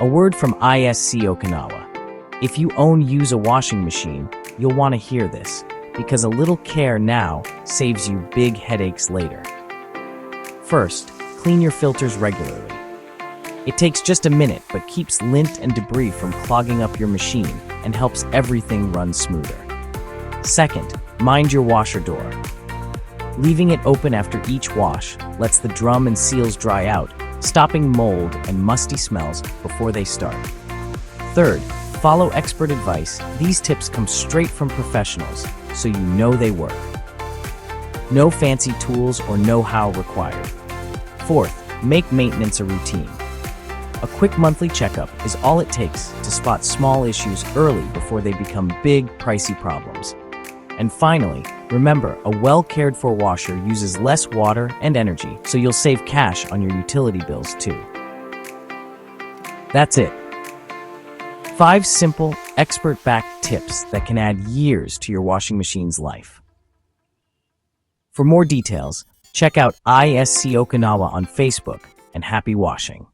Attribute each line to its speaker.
Speaker 1: A word from ISC Okinawa. If you use a washing machine, you'll want to hear this, because a little care now saves you big headaches later. First, clean your filters regularly. It takes just a minute, but keeps lint and debris from clogging up your machine and helps everything run smoother. Second, mind your washer door. Leaving it open after each wash lets the drum and seals dry out, stopping mold and musty smells before they start. Third, follow expert advice. These tips come straight from professionals, so you know they work. No fancy tools or know-how required. Fourth, make maintenance a routine. A quick monthly checkup is all it takes to spot small issues early before they become big, pricey problems. And finally, remember, a well-cared-for washer uses less water and energy, so you'll save cash on your utility bills too. That's it. 5 simple, expert-backed tips that can add years to your washing machine's life. For more details, check out ISC Okinawa on Facebook, and happy washing.